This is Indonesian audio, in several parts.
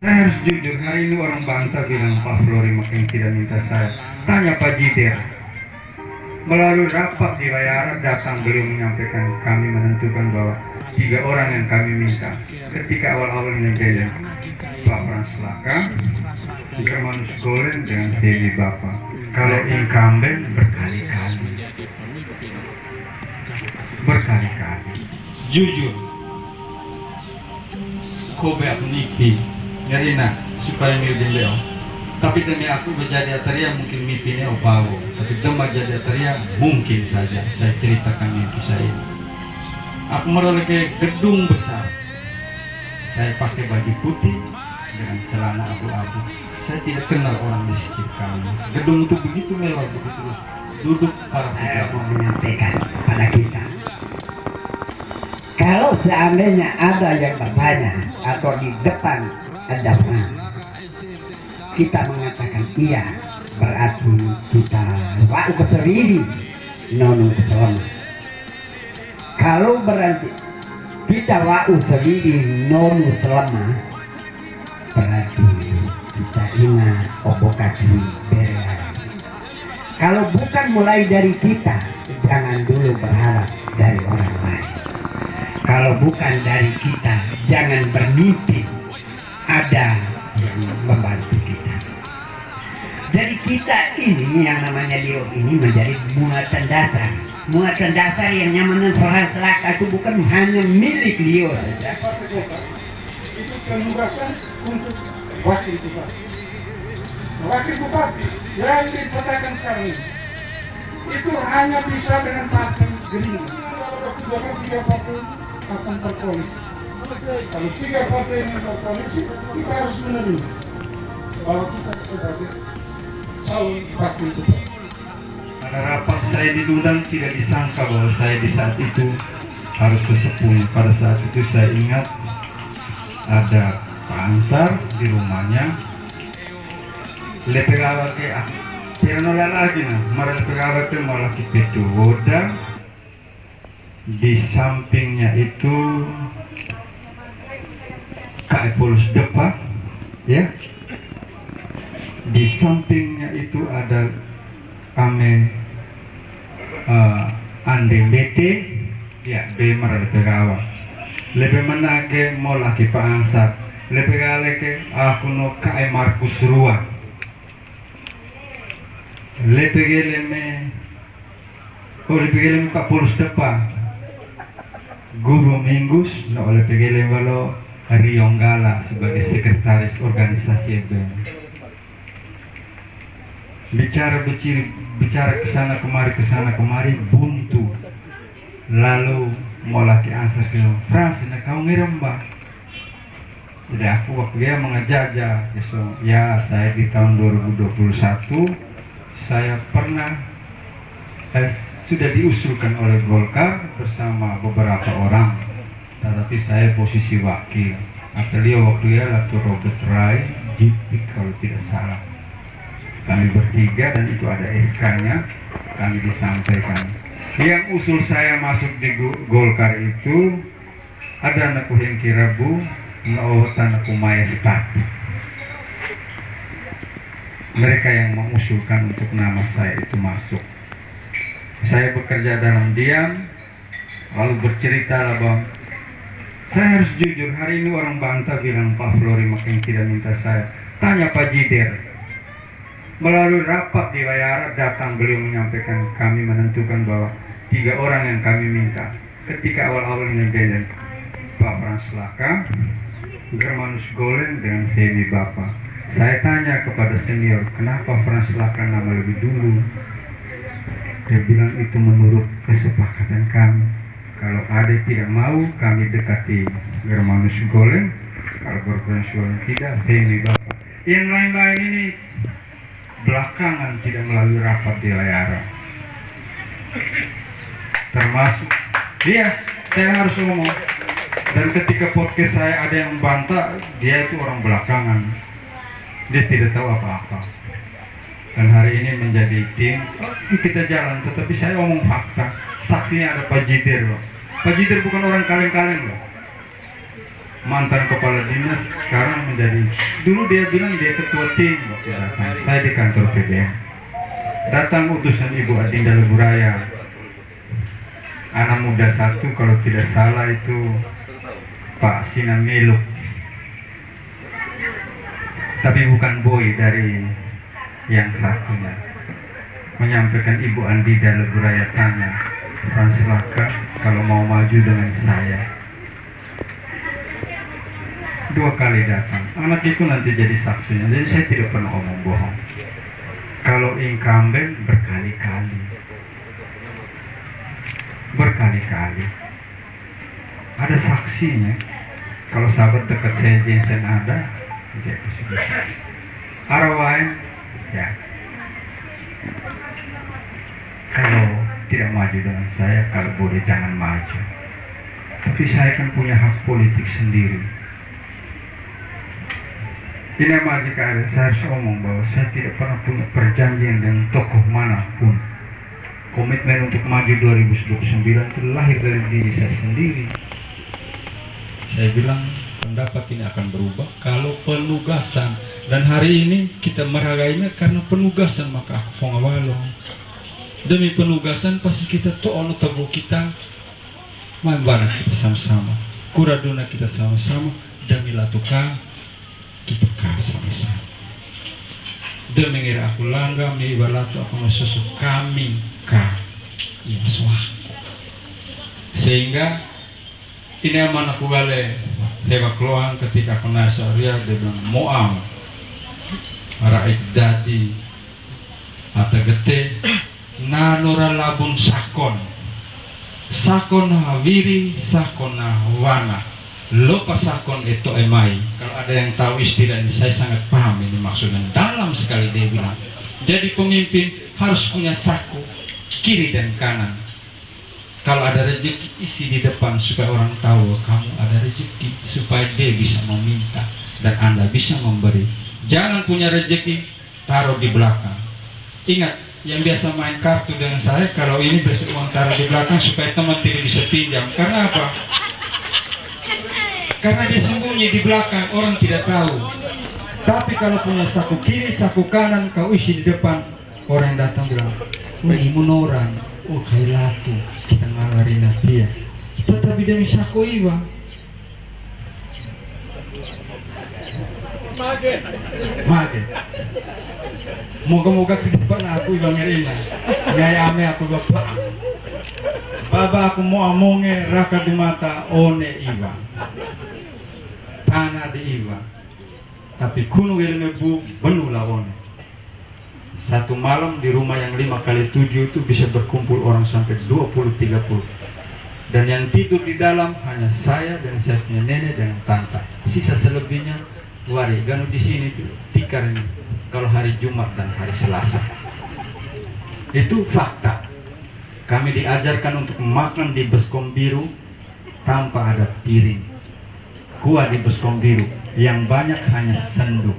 Saya harus jujur, hari ini orang bantah bilang Pak Flori makin tidak minta saya. Tanya Pak Jider. Melalui rapat di Layar datang beliau menyampaikan kami menentukan bahwa 3 orang yang kami minta. Ketika awal-awal ini Pak Frans Laka, Germanus Golen dengan Teddy Bapak. Kalau incumbent berkali-kali. Jujur. Kobe aku nipi. Ngarina supaya ngidin leo. Tapi demi aku menjadi ataria mungkin mimpinya opawo. Tapi demi jadi ataria mungkin saja saya ceritakan mimpi saya. Aku meroleh ke gedung besar. Saya pakai baju putih dengan celana abu-abu. Saya tidak kenal orang di sekitar kami. Gedung itu begitu mewah, begitu duduk para Saya mau menyampaikan kepada kita, kalau seandainya ada yang bertanya atau di depan ada Frans, kita mengatakan iya, berarti kita wa'u keseridi nonu keselama. Kalau berarti kita wa'u seridi nonu selama, berarti kita ingat obokati berean. Kalau bukan mulai dari kita, jangan dulu berharap dari orang lain. Kalau bukan dari kita, jangan bermimpi ada yang membantu kita. Jadi kita ini yang namanya Leo ini menjadi muatan dasar. Muatan dasar yang nyaman Frans Laka itu bukan hanya milik Leo saja. Itu penugasan untuk wakil bupati. Wakil bupati yang dipetakan sekarang ini itu hanya bisa dengan partai Gerindra. Kalau 3 partai akan berkoalisi. Kalau 3 partai yang berkoalisi, kita harus menerima bahwa kita sebagai calon wakil bupati. Pada rapat saya diundang tidak disangka bahwa saya di saat itu harus sesepuh. Pada saat itu saya ingat ada Pak Ansar di rumahnya. Lepegawa ke Tiranola lagi nah, mara lepegawa ke malah kipetu woda. Di sampingnya itu Kak Polus Depa, ya. Di sampingnya itu ada kami Ande Bete, ya, B mara lepegawa. Lebih menage mau lagi Pak Ansar. Lepegawa ke aku no Kak Markus Rua. Lepegeleme Pak Polus Depa Guru Minggus no lepegeleme walo Rionggala sebagai sekretaris organisasi EBM. Bicara kesana kemari buntu. Lalu mau laki answer ke Frans, nah kau ngirim mbak. Jadi aku waktu dia mengejajah ya saya di tahun 2021 saya pernah sudah diusulkan oleh Golkar bersama beberapa orang, tetapi saya posisi wakil. Beliau waktu ya Latu Robert Rai, Jipik kalau tidak salah. Kami bertiga dan itu ada SK-nya, kami disampaikan. Yang usul saya masuk di Golkar itu ada anakku yang kirabu, naotan aku Maestat. Mereka yang mengusulkan untuk nama saya itu masuk. Saya bekerja dalam diam, lalu bercerita lah bang. Saya harus jujur, hari ini orang bantah bilang Pak Flori makin tidak minta saya. Tanya Pak Jider. Melalui rapat di Layar datang beliau menyampaikan kami menentukan bahwa 3 orang yang kami minta. Ketika awal-awal ini Pak Frans Laka, Germanus Golen dengan Teddy Bapak. Saya tanya kepada senior, kenapa Frans Laka nama lebih dulu? Dia bilang itu menurut kesepakatan kami. Kalau ada tidak mau, kami dekati Germanus Golen. Kalau Germanus Golen tidak, Teddy Bapak. Yang lain-lain ini belakangan tidak melalui rapat di Layar. Termasuk, iya, saya harus ngomong. Dan ketika podcast saya ada yang membantah, dia itu orang belakangan. Dia tidak tahu apa-apa. Dan hari ini menjadi tim, kita jalan, tetapi saya omong fakta. Saksinya ada Pak Jider loh. Pak Jider bukan orang kaleng-kaleng loh. mantan kepala dinas, sekarang menjadi, dulu dia bilang dia ketua tim waktu datang. Saya di kantor PBM. Datang utusan Ibu Adinda Leburaya, anak muda satu kalau tidak salah itu Pak Sinan Meluk, tapi bukan boy dari yang satunya. Menyampaikan Ibu Adinda Leburaya tanya, Pak Selaka kalau mau maju dengan saya. 2 kali datang, anak itu nanti jadi saksinya. Jadi saya tidak pernah omong bohong. Kalau incumbent berkali-kali, ada saksinya. Kalau sahabat dekat saya Jensen ada, dia sudah saksi. Arawain, ya. Kalau tidak maju dengan saya, kalau boleh jangan maju. Tapi saya kan punya hak politik sendiri. Ini majikan saya harus omong bahwa saya tidak pernah punya perjanjian dengan tokoh manapun. Komitmen untuk maju 2029 itu lahir dari diri saya sendiri. Saya bilang pendapat ini akan berubah kalau penugasan, dan hari ini kita meragainya karena penugasan, maka pengawalong demi penugasan pasti kita to'ono tabu kita mambana kita sama-sama, kuraduna kita sama-sama, demi latuka kita sama-sama. Demi ngira aku langga, mi ibalatu aku mesusu kami ka Yesua. Sehingga ini aman aku gale hewa keluhan ketika aku nasaria, dia bilang moam raik dadi atau gete nanura labun sakon hawiri sakon wana lo pasakon itu emai. Kalau ada yang tahu istilah ini, saya sangat paham ini maksudnya. Dalam sekali dia bilang, jadi pemimpin harus punya saku kiri dan kanan. Kalau ada rezeki, isi di depan supaya orang tahu kamu ada rezeki, supaya dia bisa meminta dan Anda bisa memberi. Jangan punya rezeki taruh di belakang. Ingat, yang biasa main kartu dengan saya, kalau ini besok uang taruh di belakang supaya teman tidak bisa pinjam. Karena apa? Karena dia sembunyi di belakang, orang tidak tahu. Tapi kalau punya saku kiri, saku kanan, kau isi di depan, orang yang datang bilang, ini munoran, kailatu, kita ngalarin dia. Tetapi demi saku iwa. Mage. Moga-moga ke depan aku iba ngerina. Nyaya ame aku bapak. Baba aku mau amonge raka di mata one iwa. Tanah di iwa. Tapi kuno ilmu bu benu lawan. Satu malam di rumah yang 5x7 itu bisa berkumpul orang sampai 20-30. Dan yang tidur di dalam hanya saya dan saya punya nenek dan tante. Sisa selebihnya wari ganu di sini tuh tikar ini. Kalau hari Jumat dan hari Selasa. Itu fakta. Kami diajarkan untuk makan di baskom biru tanpa ada piring. Kuah di baskom biru yang banyak hanya senduk.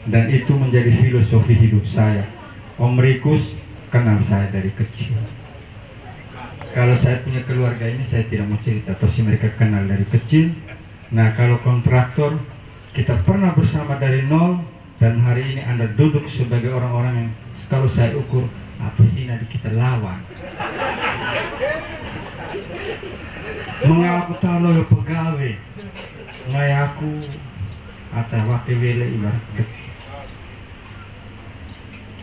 Dan itu menjadi filosofi hidup saya. Om Rikus kenal saya dari kecil. Kalau saya punya keluarga ini saya tidak mau cerita, pasti mereka kenal dari kecil. Nah kalau kontraktor kita pernah bersama dari nol, dan hari ini Anda duduk sebagai orang-orang yang kalau saya ukur apa sih nanti kita lawan. Mengaku tahu lo pegawai, nggak aku atau wakil wele ibarat.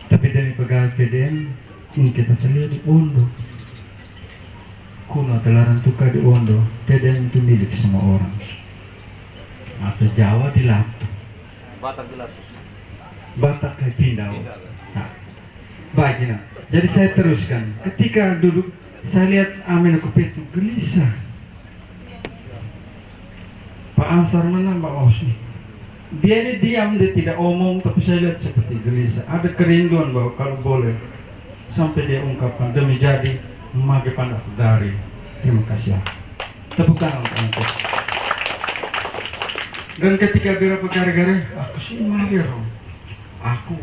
Tapi dari pegawai PDM ini kita terlihat di Ondo. Kuno telaran tukar di Ondo, PDM itu milik semua orang. Atau Jawa di Latu. Batak di Latu. Batak kayak pindah. Nah, baik nah. Jadi saya teruskan. Ketika duduk, saya lihat Amin Kupetu gelisah. Pak Ansar mana Mbak Osni? Dia ini diam, dia tidak omong, tapi saya lihat seperti gelisah. Ada kerinduan bahwa kalau boleh sampai dia ungkapkan demi jadi mage pandak dari. Terima kasih. Tepuk tangan untuk. Dan ketika beberapa gara-gara aku sih mahir. Aku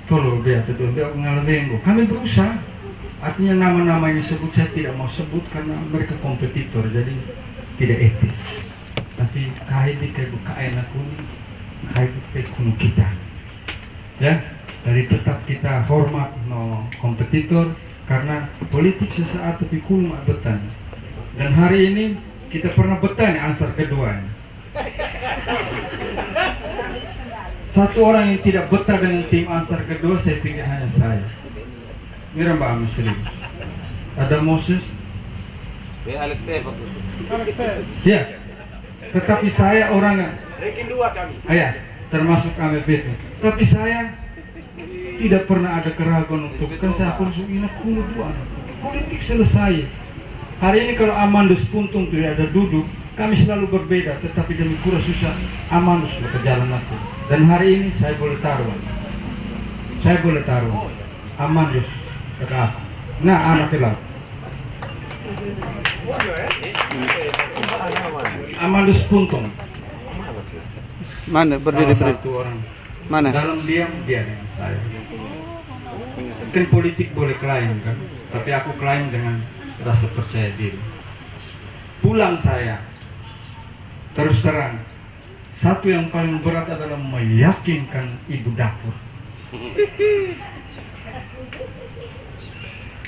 tolong dia tuh dia ngalamin. Kami berusaha. Artinya nama-nama yang disebut saya tidak mau sebut karena mereka kompetitor. Jadi tidak etis. Tapi kahit di kayak bukain aku kahit kayak kuno kita. Ya, jadi tetap kita hormat no kompetitor karena politik sesaat tapi kuno betan. Dan hari ini kita pernah betan ansar kedua ini. Satu orang yang tidak betah dengan tim ansar kedua saya pikir hanya saya. Mira Mbak Amisri. Ada Moses. Ya. Tetapi saya orangnya. Ayah, termasuk AMP. Tapi saya tidak pernah ada keraguan untuk kan saya kursus ini kuno dua. Politik selesai. Hari ini kalau Amandus Puntung tidak ada duduk, kami selalu berbeda. Tetapi demi kurang susah Amandus berjalan aku. Dan hari ini saya boleh taruh. Saya boleh taruh. Amandus dekat aku. Nah, anak hilang. Amandus Puntung. Mana berdiri satu orang. Mana? Dalam diam dia dengan saya. Kan politik boleh klaim kan, tapi aku klaim dengan rasa percaya diri. Pulang saya terus terang. Satu yang paling berat adalah meyakinkan ibu dapur.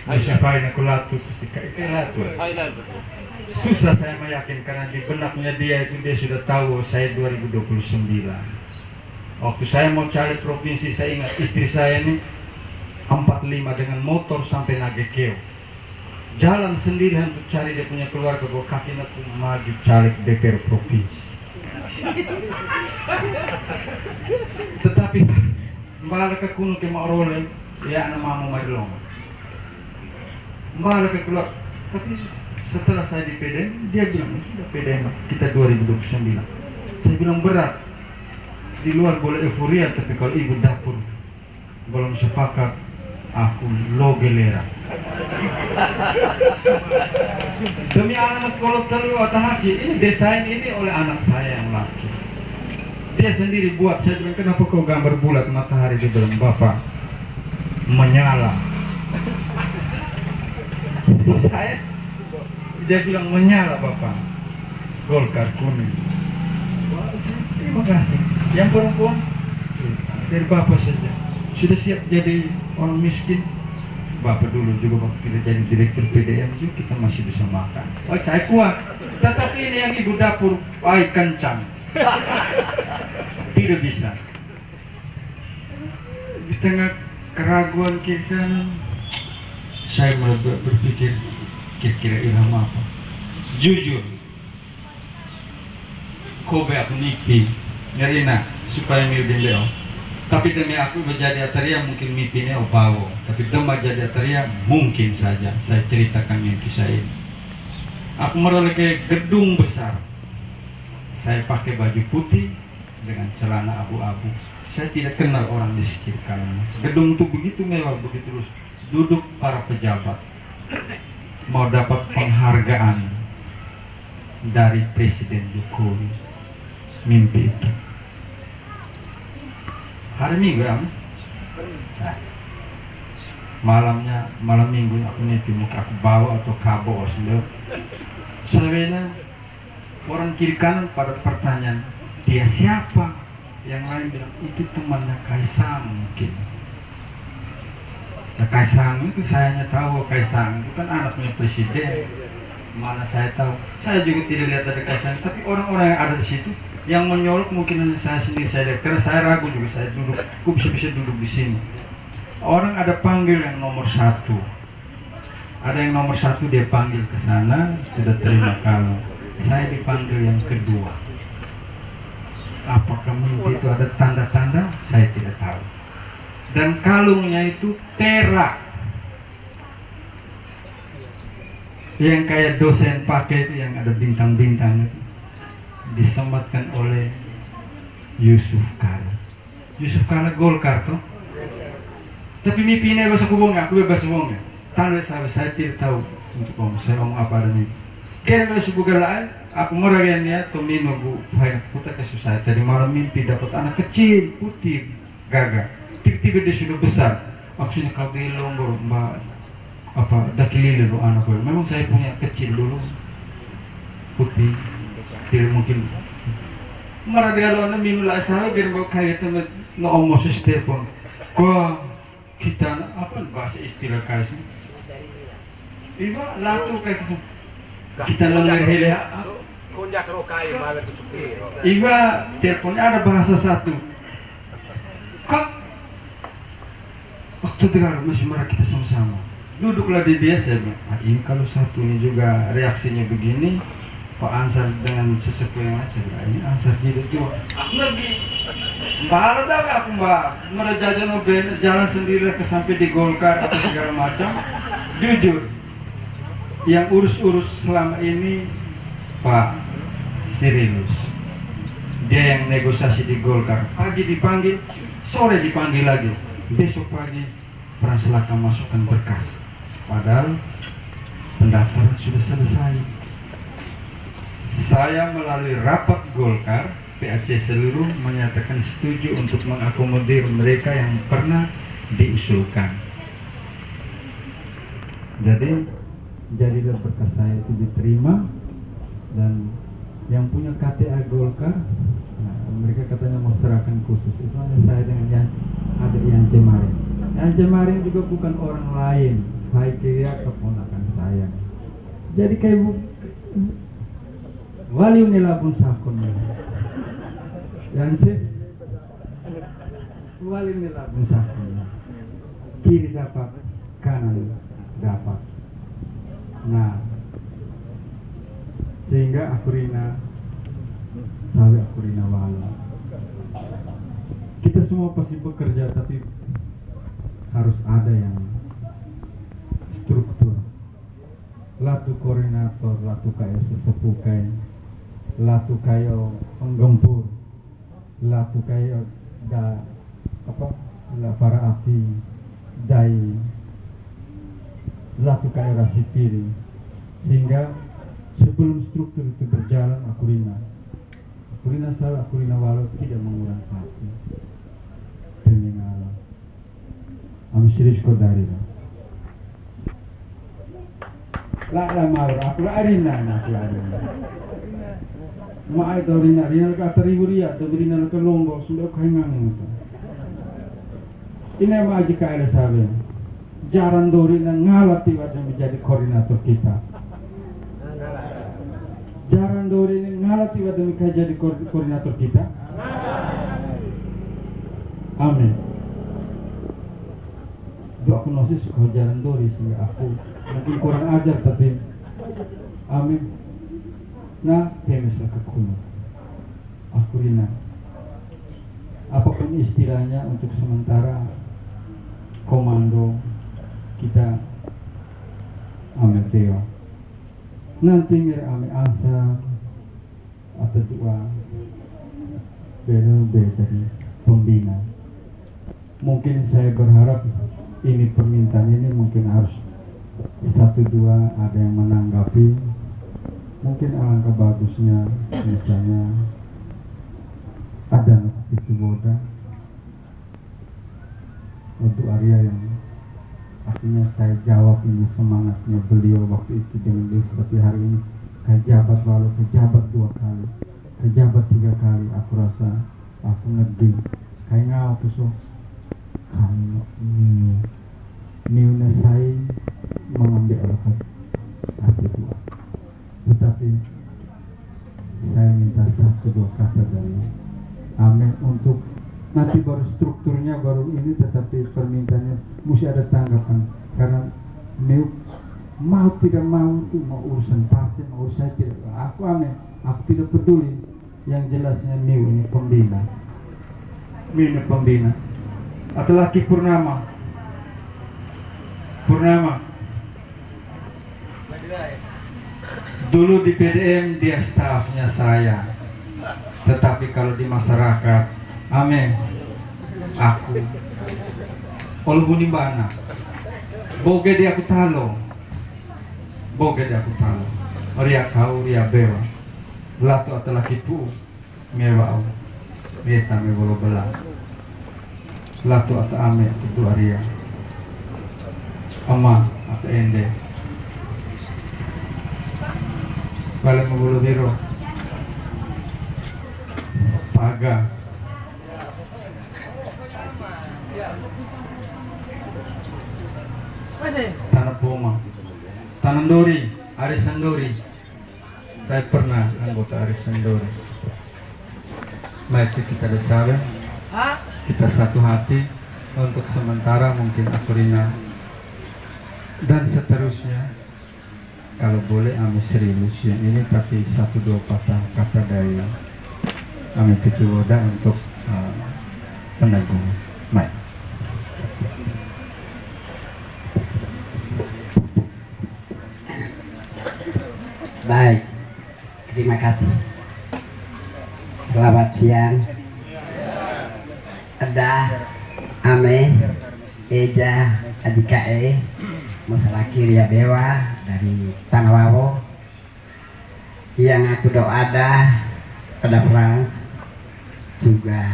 Siapa aku latu susah saya meyakinkan karena di benaknya dia itu dia sudah tahu saya 2029. Waktu saya mau cari provinsi saya ingat istri saya ini 45 dengan motor sampai Nagekeo. Jalan sendirian untuk cari dia punya keluarga bawa kaki aku maju caleg DPR provinsi. Tetapi balik ke kuno ke Maurole ya anak mamu Marilong. Balik ke keluar. Tapi setelah saya di PDM dia bilang sudah PDM kita 2029. Saya bilang berat. Di luar boleh euforia tapi kalau ibu dapur belum sepakat aku logelera. Demi anak kalau terlalu atahaki ini desain ini oleh anak saya yang laki. Dia sendiri buat. Saya bilang kenapa kau gambar bulat matahari? Dia bilang bapak menyala. Saya dia bilang menyala bapak. Golkar kuning. Terima kasih. Yang perempuan dari bapak saja sudah siap jadi orang miskin. Bapak dulu juga waktu kita jadi direktur PDM juga kita masih bisa makan. Oh saya kuat. Tetapi ini yang ibu dapur kencang. Tidak bisa. Di tengah keraguan kita, saya mulai berpikir kira-kira ilham apa. Jujur, kobe aku nipi ngerina supaya miudin leo. Tapi demi aku menjadi ataria mungkin mimpinya opawo. Tapi demi jadi ataria mungkin saja saya ceritakan mimpi saya ini. Aku meroleh ke gedung besar. Saya pakai baju putih dengan celana abu-abu. Saya tidak kenal orang di sekitar kanan. Gedung itu begitu mewah, begitu terus. Duduk para pejabat mau dapat penghargaan dari Presiden Jokowi. Mimpi itu. Hari Minggu ya, nah, malam Minggu aku mimpi muka aku bawa atau kabo sendiri. Sebenarnya orang kiri kanan pada pertanyaan dia siapa? Yang lain bilang itu temannya Kaisang mungkin. Nah, Kaisang itu saya hanya tahu Kaisang itu kan anaknya presiden. Mana saya tahu? Saya juga tidak lihat ada Kaisang, tapi orang-orang yang ada di situ yang menyolok mungkin hanya saya sendiri saya lihat. Karena saya ragu juga saya duduk, aku bisa duduk di sini. Orang ada panggil yang nomor 1. Ada yang nomor 1 dia panggil ke sana sudah terima kalau. Saya dipanggil yang kedua. Apakah mimpi itu ada tanda-tanda? Saya tidak tahu. Dan kalungnya itu perak. Yang kayak dosen pakai itu yang ada bintang-bintang itu. Disematkan oleh Yusuf Kala. Yusuf Kala Golkar toh. Tapi mimpi ini bahasa kubong, aku bebas ngomong ya. Tanda saya tidak tahu untuk ngomong. Saya ngomong apa ada mimpi. Kira kalau subuh galaan, aku merayakan ya, Tomino bu, saya putar ke susah. Tadi malam mimpi dapat anak kecil, putih, gagah. Tiba-tiba dia sudah besar. Maksudnya kau bilang mbak apa dakilili lu anak gue. Memang saya punya kecil dulu. putih tidak mungkin maradialo na minula sa akin mo kaya teman no omos Stephen ko kita na apa bahasa istilah kasi iba lato kasi kita lang naghilia Kunjak rokai malah tu suki. iba teleponnya ada bahasa satu kok waktu dengar masih marah kita sama-sama duduklah di dia saya bilang ini kalau satu ini juga reaksinya begini Pak Ansar dengan sesepuh yang lain saya bilang ini Ansar hidup juga lagi mbak ada aku mbak merejajan jalan sendiri ke sampai di Golkar atau segala macam jujur yang urus-urus selama ini Pak Sirinus dia yang negosiasi di Golkar pagi dipanggil sore dipanggil lagi besok pagi Praselaka masukkan berkas padahal pendaftaran sudah selesai. Saya melalui rapat Golkar PAC seluruh menyatakan setuju untuk mengakomodir mereka yang pernah diusulkan. Jadilah berkas saya itu diterima dan yang punya KTA Golkar, nah, mereka katanya mau serahkan khusus itu hanya saya dengan yang ada yang Cemarin. Yang Cemarin juga bukan orang lain, baik dia keponakan saya. Jadi kayak wali nilabun sakun yang wali nilabun sakun kiri dapat kanan dapat nah sehingga akurina sampai akurina wala kita semua pasti bekerja tapi harus ada yang struktur latu koordinator latu kayak sesepuh kayak latu kayo penggempur latu kayo da apa la para api dai latu kayo rasipiri sehingga sebelum struktur itu berjalan akurina salah akurina walau tidak mengurang hati demi Allah amsiris kodari la maur aku la arina Maai tau rina ka teribu ria, tau rina ka lombok sudah kaingan itu. Ini mah jika ada sahaja, jaran dori na ngalat tiba menjadi koordinator kita. Jaran dori ini ngalat tiba menjadi koordinator kita. Amin. Doa aku nosis suka jaran dori sehingga aku mungkin kurang ajar tapi amin. Nah, temes ke kuno. Akurina. Apapun istilahnya untuk sementara komando kita ambil teo. Nanti mir ambil asa atau dua beda dari pembina. Mungkin saya berharap ini permintaan ini mungkin harus satu dua ada yang menanggapi. Mungkin alangkah bagusnya misalnya ada itu boda untuk Arya yang artinya saya jawab ini semangatnya beliau waktu itu dengan dia seperti hari ini kejabat lalu kejabat 2 kali kejabat 3 kali aku rasa aku ngeding kayak ngau tuh kamu new saya mengambil alokasi hati dua tetapi saya minta 1-2 kata dari amin untuk nanti baru strukturnya baru ini tetapi permintaannya mesti ada tanggapan karena mau tidak mau itu mau urusan partai mau urusan tidak aku amin aku tidak peduli yang jelasnya ini pembina atau laki Purnama dulu di PDM dia stafnya saya tetapi kalau di masyarakat amin aku olbuni bana boge dia aku talo ria kau ria bewa lato atau laki pu mewau beta me bolo bela lato atau ame itu ria ama atau ende Balik Bulu Biru, Paga, Tanah Poma, Tanam Dori, Arisan Dori. Saya pernah anggota Arisan Dori. Masih kita bersama, kita satu hati untuk sementara mungkin Akurina dan seterusnya. Kalau boleh kami serius yang ini, tapi 1-2 patah kata dari kami Pituwoda untuk penanggung. Baik. Baik, terima kasih. Selamat siang. Ada Ame, Eja, Adikae, Masalaki Ria Dewa dari Tanawawo, yang aku doada pada Frans juga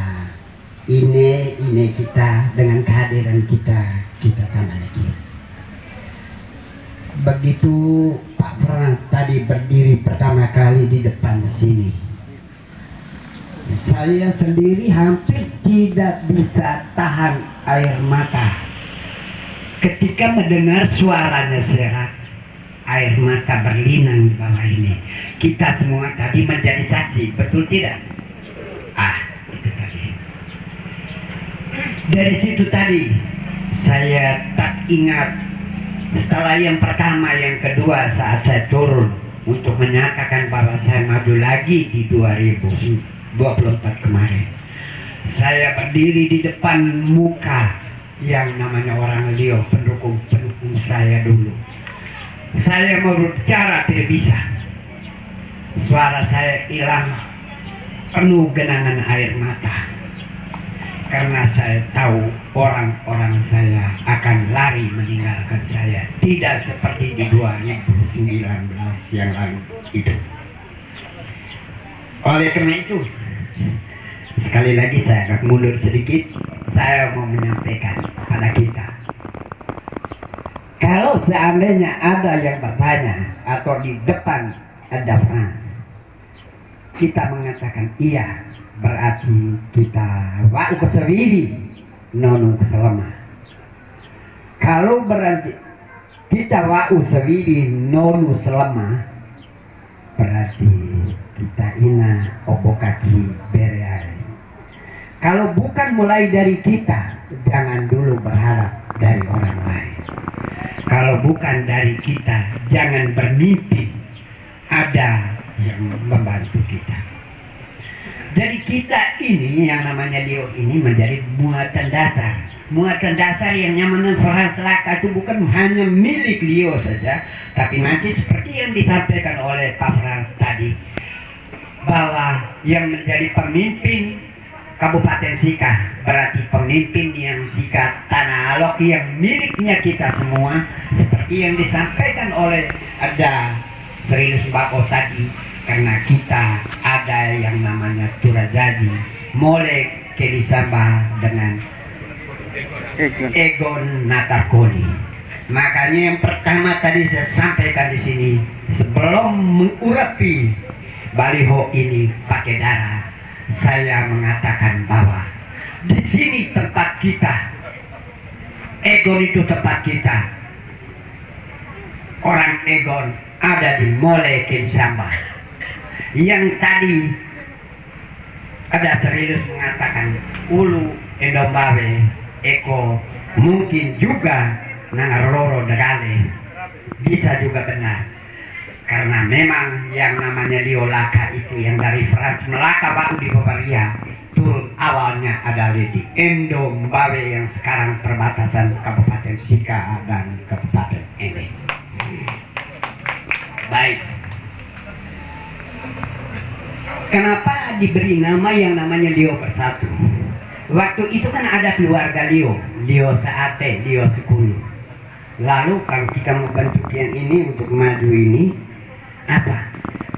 ini kita dengan kehadiran kita tambah lagi. Begitu Pak Frans tadi berdiri pertama kali di depan sini, saya sendiri hampir tidak bisa tahan air mata ketika mendengar suaranya serak. Air mata berlinang di bawah ini. Kita semua tadi menjadi saksi, betul tidak? Itu tadi. Dari situ tadi saya tak ingat. Setelah yang pertama, yang kedua, saat saya turun untuk menyatakan bahwa saya maju lagi di 2024 kemarin, saya berdiri di depan muka yang namanya orang Lio, pendukung saya dulu. Saya mau bicara tidak bisa, suara saya hilang, penuh genangan air mata, karena saya tahu orang-orang saya akan lari meninggalkan saya, tidak seperti di 2019 yang lalu itu. Oleh karena itu, sekali lagi saya agak mundur sedikit. Saya mau menyampaikan pada kita, kalau seandainya ada yang bertanya atau di depan ada Frans, kita mengatakan iya, berarti kita wa'u kesewiri nonu keselama. Kalau berarti kita wa'u sewiri nonu selama, berarti kita ina obo kaki bereare. Kalau bukan mulai dari kita, jangan dulu berharap dari orang lain. Kalau bukan dari kita, jangan bermimpi ada yang membantu kita. Jadi kita ini yang namanya Lio ini menjadi muatan dasar. Muatan dasar yang nyaman Frans Laka itu bukan hanya milik Lio saja, tapi nanti seperti yang disampaikan oleh Pak Frans tadi, bahwa yang menjadi pemimpin Kabupaten Sika berarti pemimpin yang Sika Tanah Alok yang miliknya kita semua, seperti yang disampaikan oleh ada Sri Sembako tadi, karena kita ada yang namanya Turajaji, Molek Kelisamba dengan Egon Natakoni. Makanya yang pertama tadi saya sampaikan di sini, sebelum mengurapi baliho ini pakai darah, saya mengatakan bahwa di sini tempat kita, Egon itu tempat kita. Orang Egon ada di Mole Kinsamba. Yang tadi ada serius mengatakan Ulu Endombawe Eko mungkin juga Nangaroro Degale, bisa juga benar. Karena memang yang namanya Lio Laka itu yang dari Frans Melaka baru di Bavaria turun, awalnya ada di Endombawe yang sekarang perbatasan Kabupaten Sika dan Kabupaten Ende. Baik. Kenapa diberi nama yang namanya Lio Bersatu? Waktu itu kan ada keluarga Lio, Lio Saate, Lio Sekulu. Lalu kalau kita mau bentuk yang ini untuk maju ini, apa?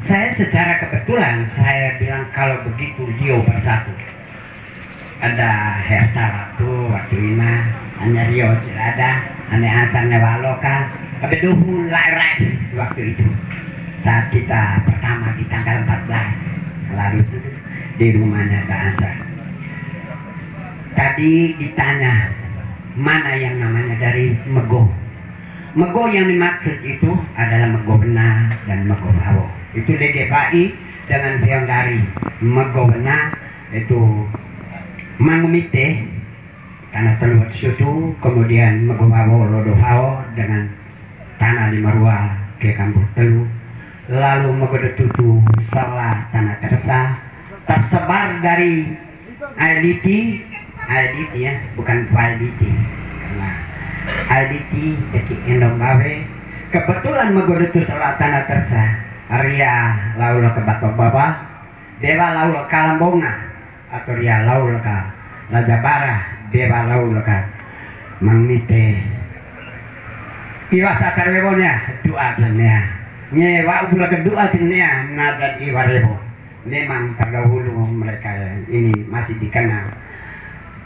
Saya secara kebetulan saya bilang kalau begitu Lio Bersatu. Ada Herta Ratu waktu ini, hanya Rio tidak ada, hanya Hasan Newaloka, kebetulan lai waktu itu. saat kita pertama di tanggal 14 lalu itu di rumahnya Pak Ansar. Tadi ditanya mana yang namanya dari Mego. Mego yang dimaksud itu adalah Mego Bena dan Mego Bawo. Itu LGBI dengan Feondari. Mego Bena itu Mangumite tanah Teluat Sutu, kemudian Mego Bawo Lodo Bawo dengan tanah Limarua ke Kampung Telu. Lalu Mego Detutu Salah tanah Tersa tersebar dari Ailiti ya, bukan Valiti. Nah, Ailiti kecil Endong Bawe. Kebetulan Mego Detutu Salah tanah Tersa. Ria laula ke Batok Baba, Dewa laula Kalambonga, atau Ria laula ke Lajabara, Dewa laula ke Mangmite. Iwa sakarwebonya doa jennya. Nyewa ulah kedua jennya nadat iwarebo. Memang terdahulu mereka ini masih dikenal.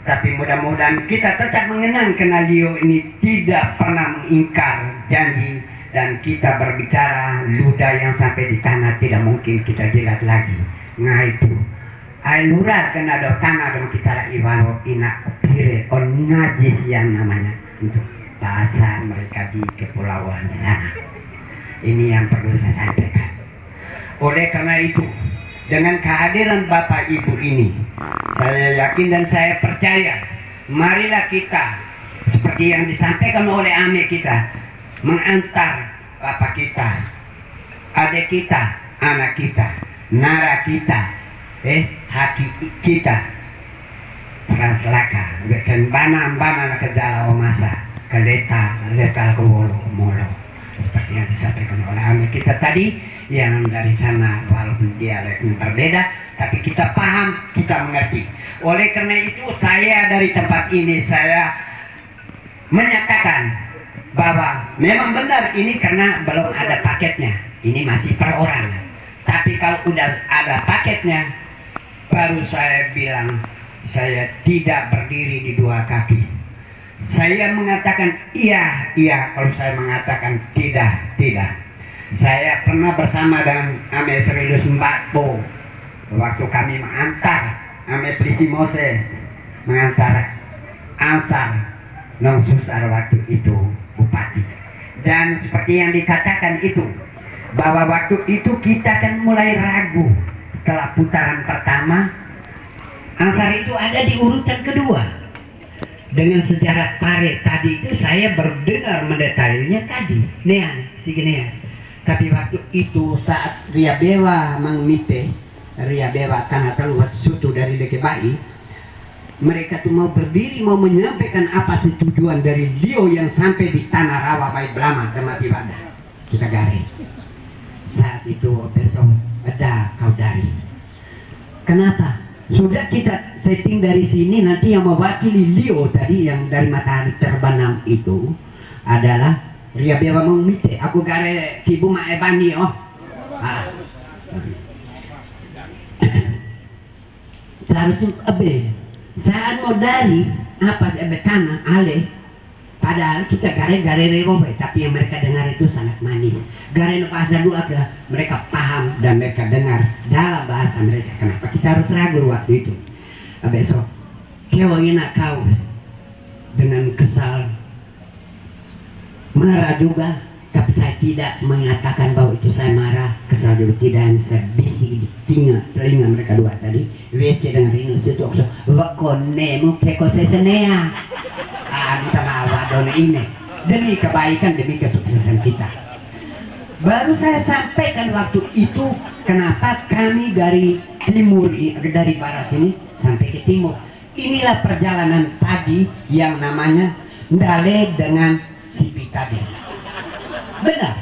Tapi mudah-mudahan kita tetap mengenang karena Leo ini tidak pernah mengingkar janji. Dan kita berbicara ludah yang sampai di tanah tidak mungkin kita jelat lagi. Nah itu Ainura kena do tanah dan kita lagi walau ina pire on najis yang namanya untuk bahasa mereka di kepulauan sana. Ini yang perlu saya sampaikan. Oleh karena itu dengan kehadiran Bapak Ibu ini saya yakin dan saya percaya marilah kita seperti yang disampaikan oleh ame kita mengantar bapak kita, adik kita, anak kita, nara kita, haki kita, translaka, bikin bana ke jala masa, ke leta ke molo, seperti yang disampaikan oleh ame kita tadi, yang dari sana walaupun dialeknya berbeda, tapi kita paham, kita mengerti. Oleh karena itu saya dari tempat ini saya menyatakan bahwa memang benar ini karena belum ada paketnya, ini masih perorangan. Tapi kalau udah ada paketnya, baru saya bilang saya tidak berdiri di dua kaki. Saya mengatakan iya, kalau saya mengatakan tidak. Saya pernah bersama dengan Ame Serilus Mbakbo waktu kami mengantar Ame Prisi Moses mengantar Ansar Nong Susar waktu itu Bupati. Dan seperti yang dikatakan itu bahwa waktu itu kita kan mulai ragu setelah putaran pertama. Ansar itu ada di urutan kedua. Dengan sejarah Pare tadi itu saya berdengar mendetailnya tadi Nean, si Nean. Tapi waktu itu saat Ria Bewa Mangmite, Ria Bewa Tanah Teluat Sutu dari LGBI, mereka tuh mau berdiri, mau menyampaikan apa sih tujuan dari Leo yang sampai di Tanah Rawa Baik Belama dan Mati Wadah. Kita garis. Saat itu besok ada kau dari. Kenapa? Sudah kita setting dari sini, nanti yang mewakili Leo tadi yang dari matahari terbenam itu adalah Ria Bewa Mangmite. Aku gare Kibu Maebani seharusnya saat mau dari apa sih tanah ale, padahal kita gare rewo, tapi yang mereka dengar itu sangat manis. Gare bahasa dua ke mereka paham dan mereka dengar dalam bahasa mereka. Kenapa kita harus ragu waktu itu? Besok kau enak kau dengan kesal marah juga, tapi saya tidak mengatakan bahwa itu saya marah, kesal juga tidak. Saya bisik di telinga mereka dua tadi. WC dengan Rino situ aku wakonemu keko sesenea. Minta maaf dona ini demi kebaikan, demi kesuksesan kita. Baru saya sampaikan waktu itu kenapa kami dari timur, dari barat ini sampai ke timur. Inilah perjalanan tadi yang namanya Ndale dengan Sipi tadi. Benar.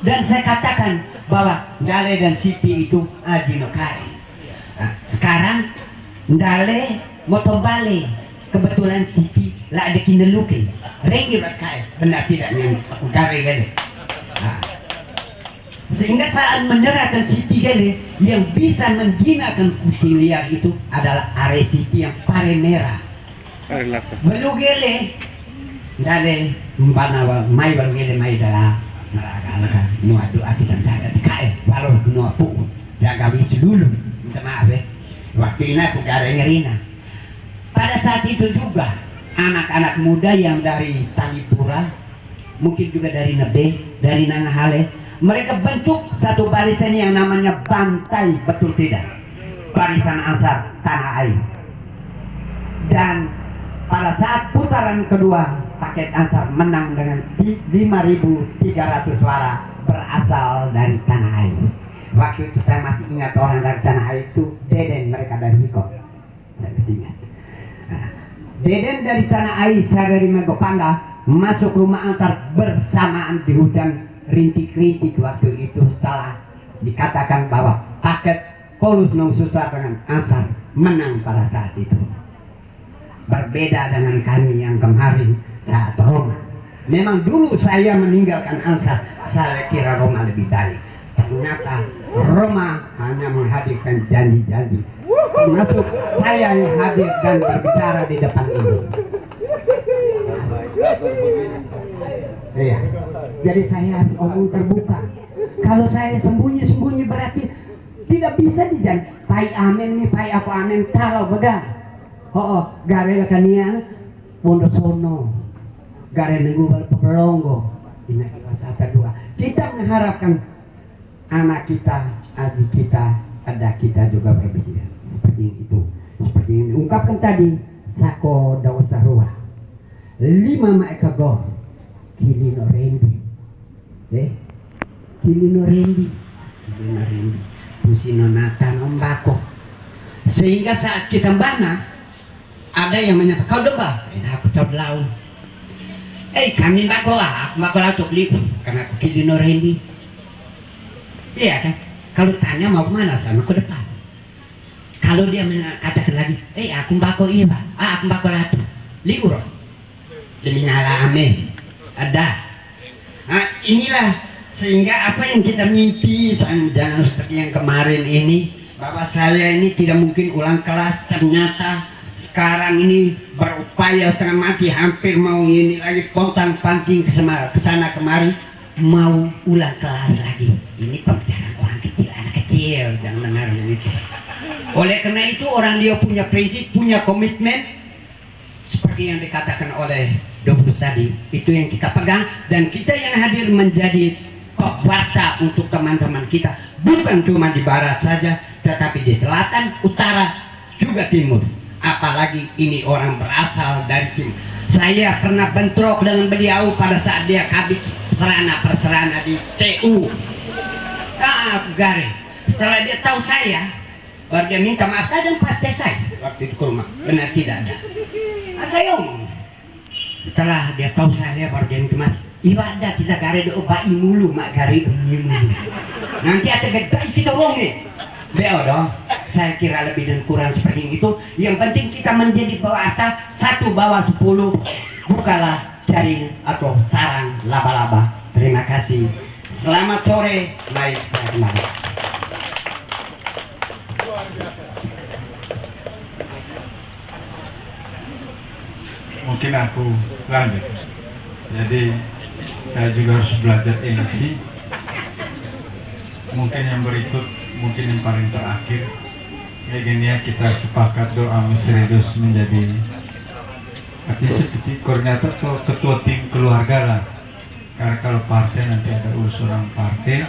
Dan saya katakan bahwa Ndale dan Sipi itu Ajinokari. Nah, sekarang Ndale motobale, kebetulan Sipi lah ada kindeluke. Rengi berkai, benar tidak yang gare gale. Nah, sehingga saat menyerahkan Sipi gale yang bisa menjinakkan kucing liar itu adalah are Sipi yang pare merah. Belu gale Ndale mbana mai bangele mai dala Naraga nuah doa kita jaga tikae walau nuah pu jaga wis dulu minta maaf ya. Waktu ini aku gak ada ngerina. Pada saat itu juga anak-anak muda yang dari Talipura, mungkin juga dari Nebe, dari Nangahale, mereka bentuk satu barisan yang namanya Bantai, betul tidak? Barisan Ansar Tanah Air. Dan pada saat putaran kedua, paket Ansar menang dengan 5.300 suara berasal dari Tanah Air. Waktu itu saya masih ingat orang dari Tanah Air itu Deden, mereka dari Hiko. Saya masih ingat. Nah, Deden dari Tanah Air, saya dari Megopanda, masuk rumah Ansar bersamaan di hujan rintik-rintik waktu itu setelah dikatakan bahwa paket Polus Nong Susah dengan Ansar menang pada saat itu. Berbeda dengan kami yang kemarin saat Roma. Memang dulu saya meninggalkan Ansar, saya kira Roma lebih baik. Ternyata Roma hanya menghadirkan janji-janji. Termasuk saya yang hadir dan berbicara di depan ini. Iya. Jadi saya omong terbuka. Kalau saya sembunyi-sembunyi berarti tidak bisa dijanji. Pai amin nih, pai aku amin. Kalau begal. Gare kanian pondok sono. Gare nunggu pelonggo. Ini kita dua. Kita mengharapkan anak kita, adik kita, ada kita juga berbeda. Seperti itu. Seperti ini. Ungkapkan tadi Sako Dawasarua. 5 maekago Kilino Rendi. Kilino Rendi. Pusino Nata Nombako. Sehingga saat kita bana ada yang menyatakan kau domba, aku tahu laut. Kami bako aku bako laut lipu karena aku Kilino Rendi. Iya kan? Kalau tanya mau kemana sama ke depan. Kalau dia mengatakan lagi, aku bako iya pak, aku bako laut, liur. Demi nalame ada. Nah, inilah sehingga apa yang kita mimpi jangan seperti yang kemarin ini bahwa saya ini tidak mungkin ulang kelas, ternyata sekarang ini berupaya setengah mati hampir mau ini lagi pontang panting ke sana kemari mau ulang kelas lagi. Ini pembicaraan orang kecil, anak kecil, jangan dengar yang itu. Oleh karena itu orang dia punya prinsip, punya komitmen seperti yang dikatakan oleh Dokter tadi, itu yang kita pegang dan kita yang hadir menjadi pewarta untuk teman-teman kita, bukan cuma di barat saja tetapi di selatan, utara, juga timur. Apalagi ini orang berasal dari timur. Saya pernah bentrok dengan beliau pada saat dia kabit perserana di TU. Gare. Setelah dia tahu saya, baru dia minta maaf saya dan pasti saya waktu itu ke rumah. Benar tidak ada. Saya omong. Setelah dia tahu saya baru dia minta maaf. Ibadah tidak gare do bai mulu mak gare mulu. Nanti ada gede kita wonge. Beo dong. Saya kira lebih dan kurang seperti itu. Yang penting kita menjadi pewarta 1 bawah 10. Bukalah jaring atau sarang laba-laba. Terima kasih. Selamat sore. Baik, saya kembali. Mungkin aku lanjut. Jadi saya juga harus belajar MC. Mungkin yang berikut, mungkin yang paling terakhir. Kayak gini ya, kita sepakat doa misterius menjadi artinya seperti koordinator atau ketua tim keluarga lah. Karena kalau partai nanti ada urus orang partai,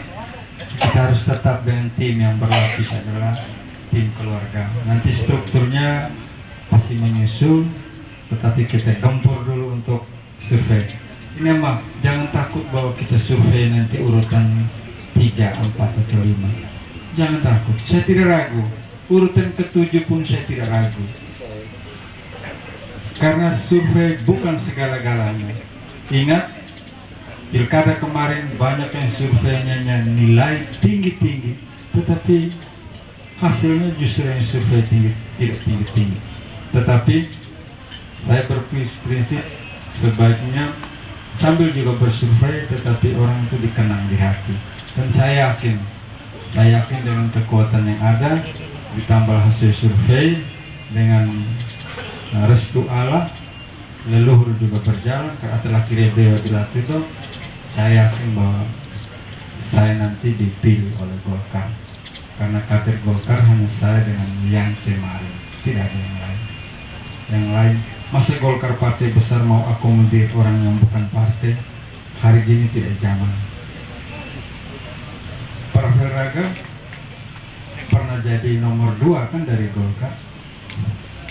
kita harus tetap dengan tim yang berlapis adalah tim keluarga. Nanti strukturnya pasti menyusul, tetapi kita gempur dulu untuk survei. Ini emang jangan takut bahwa kita survei nanti urutan 3, 4 atau 5. Jangan takut, saya tidak ragu. Urutan ke-7 pun saya tidak ragu. Karena survei bukan segala-galanya. Ingat, pilkada kemarin banyak yang surveinya nilai tinggi-tinggi, tetapi hasilnya justru yang survei tidak tinggi-tinggi. Tetapi saya berprinsip sebaiknya sambil juga bersurvei, tetapi orang itu dikenang di hati. Dan saya yakin dengan kekuatan yang ada, ditambah hasil survei dengan restu Allah, leluhur juga berjalan, karena telah kira dewa dilatih itu. saya yakin bahwa saya nanti dipilih oleh Golkar, karena kader Golkar hanya saya dengan yang Cemarin, tidak ada yang lain. Yang lain, masa Golkar partai besar mau akomodir orang yang bukan partai? Hari ini tidak zaman. Pravel Raga pernah jadi nomor 2 kan dari Golkar,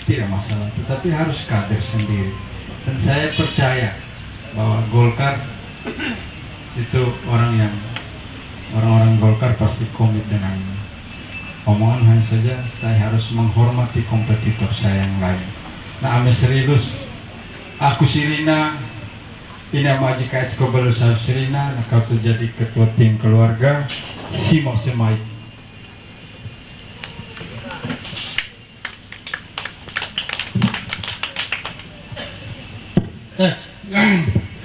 tidak masalah, tetapi harus kader sendiri. Dan saya percaya bahwa Golkar itu orang Golkar pasti komit dengan omongan. Hanya saja saya harus menghormati kompetitor saya yang lain. Nah, ame serius, aku Sirina, ini maji kait ko belu Sirina, nah kau tuh jadi ketua tim keluarga, Simo Semai.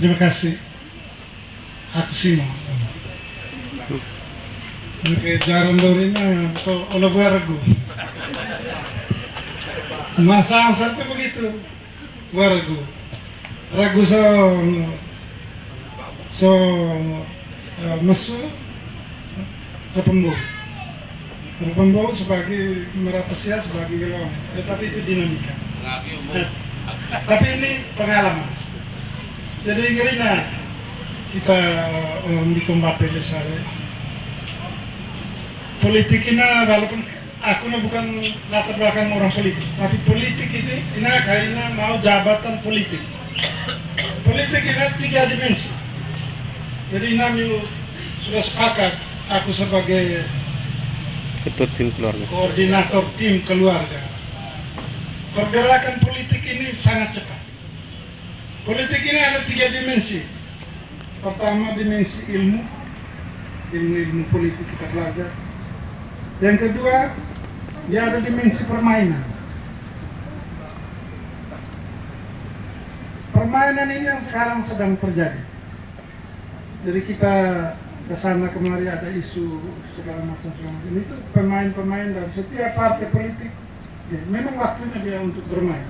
Terima kasih. Aku Simo. Oke, jaran dorinya atau olabargo. Masa satu begitu, wargo. Ragu masuk Repembau sebagai merapasia sebagai gelong. Tetapi itu dinamika. Tapi ini pengalaman. Jadi ngerinya kita di kombate besar. Politik ini walaupun aku bukan latar belakang orang politik, tapi politik ini kayaknya mau jabatan politik. Politik ini 3 dimensi. Jadi kami sudah sepakat aku sebagai ketua tim keluarga, koordinator tim keluarga. Pergerakan politik ini sangat cepat. Politik ini ada 3 dimensi. Pertama dimensi ilmu politik kita belajar. Yang kedua, dia ada dimensi permainan. Permainan ini yang sekarang sedang terjadi. Jadi kita kesana kemari ada isu segala macam. Itu pemain-pemain dari setiap partai politik. Ya, memang waktunya dia untuk bermain.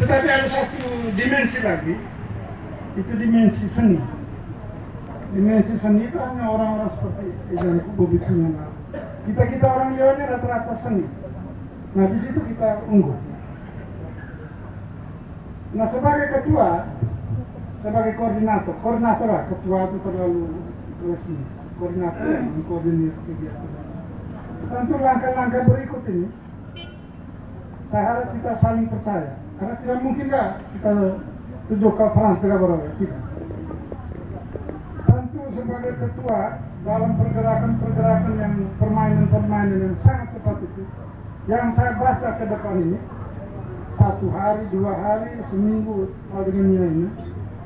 Tetapi ada satu dimensi lagi, itu dimensi seni. Dimensi seni itu hanya orang-orang seperti Ijan Bobi Tunyana. Kita orang Leone rata-rata seni. Nah di situ kita unggul. Nah sebagai ketua, sebagai koordinator lah, ketua itu terlalu resmi. Koordinator yang mengkoordinir kegiatan. Tentu langkah-langkah berikut ini, saya harap kita saling percaya. Karena tidak mungkin kita tujuh ke France tidak berapa, tidak. Tentu sebagai ketua dalam pergerakan yang permainan yang sangat cepat itu, yang saya baca ke depan ini, 1 hari, 2 hari, seminggu dengan ini,